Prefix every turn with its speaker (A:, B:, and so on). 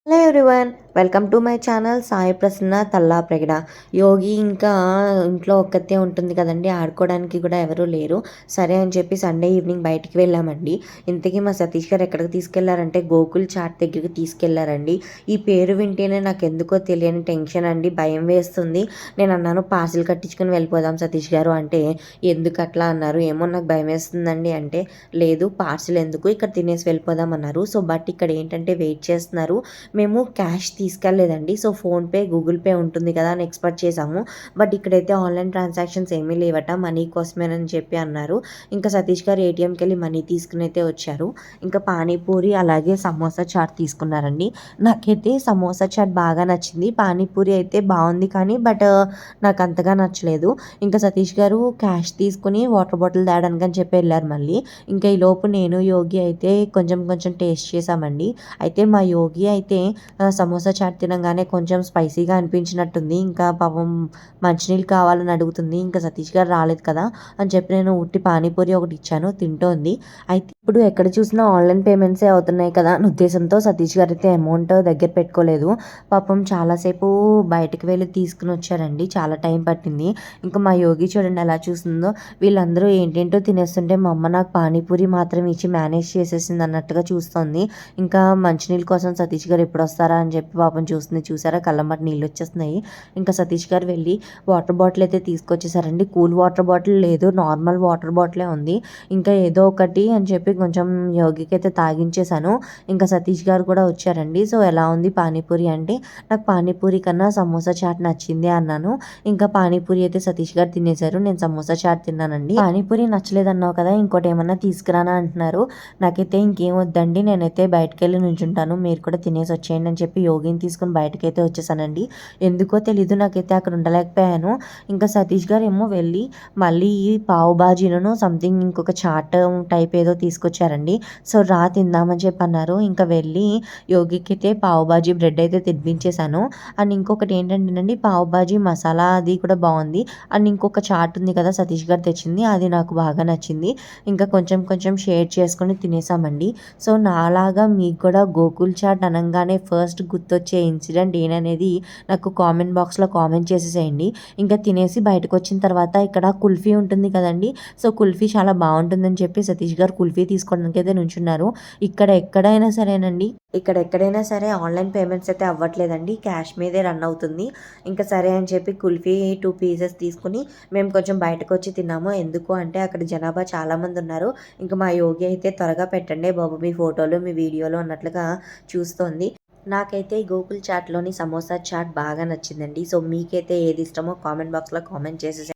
A: Hello everyone, welcome to my channel Sai Prasanna Talla Pragada. Yogi ఇంకా ఇంట్లో ఒక్కతే ఉంటుంది కదండి, ఆడుకోవడానికి కూడా ఎవరూ లేరు. సరే అని చెప్పి సండే ఈవినింగ్ బయటికి వెళ్ళామండి. ఇంతకీ మా సతీష్ గారు ఎక్కడికి తీసుకెళ్లారంటే గోకుల్ చాట్ దగ్గరికి తీసుకెళ్లారండి. ఈ పేరు వింటేనే నాకు ఎందుకో తెలియని టెన్షన్ అండి, భయం వేస్తుంది. నేను అన్నాను పార్సిల్ కట్టించుకుని వెళ్ళిపోదాం సతీష్ గారు అంటే, ఎందుకు అట్లా అన్నారు. ఏమో నాకు భయం వేస్తుందండి అంటే, లేదు పార్సిల్ ఎందుకు, ఇక్కడ తినేసి వెళ్ళిపోదాం అన్నారు. సో బట్ ఇక్కడ ఏంటంటే వెయిట్ చేస్తున్నారు. మేము క్యాష్ తీసుకెళ్ళలేదండి. సో ఫోన్పే, గూగుల్ పే ఉంటుంది కదా అని ఎక్స్పెక్ట్ చేసాము. బట్ ఇక్కడైతే ఆన్లైన్ ట్రాన్సాక్షన్స్ ఏమీ లేవట, మనీ కోసమేనని చెప్పి అన్నారు. ఇంకా సతీష్ గారు ఏటీఎంకి వెళ్ళి మనీ తీసుకుని అయితే వచ్చారు. ఇంకా పానీపూరి అలాగే సమోసా చాట్ తీసుకున్నారండి. నాకైతే సమోసా చాట్ బాగా నచ్చింది. పానీపూరి అయితే బాగుంది కానీ బట్ నాకు అంతగా నచ్చలేదు. ఇంకా సతీష్ గారు క్యాష్ తీసుకుని వాటర్ బాటిల్ తేడానికి అని చెప్పి వెళ్ళారు మళ్ళీ. ఇంకా ఈ లోపు నేను యోగి అయితే కొంచెం కొంచెం టేస్ట్ చేసామండి. అయితే మా యోగి అయితే సమోసా చాట్ తినగానే కొంచెం స్పైసీగా అనిపించినట్టుంది. ఇంకా పాపం మంచినీళ్ళు కావాలని అడుగుతుంది. ఇంకా సతీష్ గారు రాలేదు కదా అని చెప్పి నేను ఉట్టి పానీపూరి ఒకటి ఇచ్చాను, తింటోంది. అయితే ఇప్పుడు ఎక్కడ చూసినా ఆన్లైన్ పేమెంట్సే అవుతున్నాయి కదా అని ఉద్దేశంతో సతీష్ గారు అయితే అమౌంట్ దగ్గర పెట్టుకోలేదు. పాపం చాలాసేపు బయటకు వెళ్ళి తీసుకుని వచ్చారండి, చాలా టైం పట్టింది. ఇంకా మా యోగి చూడండి ఎలా చూస్తుందో. వీళ్ళందరూ ఏంటేంటో తినేస్తుంటే మా అమ్మ నాకు పానీపూరి మాత్రం ఇచ్చి మేనేజ్ చేసేసింది అన్నట్టుగా చూస్తోంది. ఇంకా మంచినీళ్ళ కోసం సతీష్ గారు ఎప్పుడు వస్తారా అని చెప్పి పాపం చూస్తుంది. చూసారా కళ్ళమ్మటి నీళ్ళు వచ్చేస్తున్నాయి. ఇంకా సతీష్ గారు వెళ్ళి వాటర్ బాటిల్ అయితే తీసుకొచ్చేసారండి. కూల్ వాటర్ బాటిల్ లేదు, నార్మల్ వాటర్ బాటిలే ఉంది. ఇంకా ఏదో ఒకటి అని చెప్పి కొంచెం యోగికి అయితే తాగించేశాను. ఇంకా సతీష్ గారు కూడా వచ్చారండి. సో ఎలా ఉంది పానీపూరి అంటే, నాకు పానీపూరి కన్నా సమోసా చాట్ నచ్చింది అన్నాను. ఇంకా పానీపూరి అయితే సతీష్ గారు తినేశారు, నేను సమోసా చాట్ తిన్నానండి. పానీపూరి నచ్చలేదన్నావు కదా, ఇంకోటి ఏమన్నా తీసుకురానా అంటున్నారు. నాకైతే ఇంకేం వద్దండి, నేనైతే బయటకు వెళ్ళి నుంచుంటాను, మీరు కూడా తినేసి వచ్చేయండి అని చెప్పి యోగిని తీసుకుని బయటకైతే వచ్చేసానండి. ఎందుకో తెలీదు, నాకైతే అక్కడ ఉండలేకపోయాను. ఇంకా సతీష్ గారు ఏమో వెళ్ళి మళ్ళీ పావు బాజీలను సంథింగ్ ఇంకొక చాట్ టైప్ ఏదో తీసుకొచ్చారండి. సో రా తిందామని చెప్పి అన్నారు. ఇంకా వెళ్ళి యోగికి అయితే పావు బాజీ బ్రెడ్ అయితే తినిపించేశాను. అండ్ ఇంకొకటి ఏంటంటేనండి, పావు బాజీ మసాలా అది కూడా బాగుంది. అండ్ ఇంకొక చాట్ ఉంది కదా సతీష్ గారు తెచ్చింది, అది నాకు బాగా నచ్చింది. ఇంకా కొంచెం కొంచెం షేర్ చేసుకొని తినేసామండి. సో నాలాగా మీకు కూడా గోకుల్ చాట్ అనగానే ఫస్ట్ గుర్తొచ్చే ఇన్సిడెంట్ ఏంటనేది నాకు కామెంట్ బాక్స్లో కామెంట్ చేసేసేయండి. ఇంకా తినేసి బయటకు వచ్చిన తర్వాత ఇక్కడ కుల్ఫీ ఉంటుంది కదండి, సో కుల్ఫీ చాలా బాగుంటుందని చెప్పి సతీష్ గారు కుల్ఫీ తీసుకోవడానికి అయితే నుంచున్నారు. ఇక్కడ ఎక్కడైనా సరే ఆన్లైన్ పేమెంట్స్ అయితే అవ్వట్లేదండి, క్యాష్ మీదే రన్ అవుతుంది. ఇంకా సరే అని చెప్పి కుల్ఫీ 2 పీసెస్ తీసుకుని మేము కొంచెం బయటకు వచ్చి తిన్నాము. ఎందుకు అంటే అక్కడ జనాభా చాలామంది ఉన్నారు. ఇంకా మా యోగి అయితే త్వరగా పెట్టండి బాబు మీ ఫోటోలు మీ వీడియోలు అన్నట్లుగా చూస్తోంది. నాకైతే ఈ గోకుల్ చాట్లోని సమోసా చాట్ బాగా నచ్చిందండి. సో మీకైతే ఏది ఇష్టమో కామెంట్ బాక్స్లో కామెంట్ చేసేసి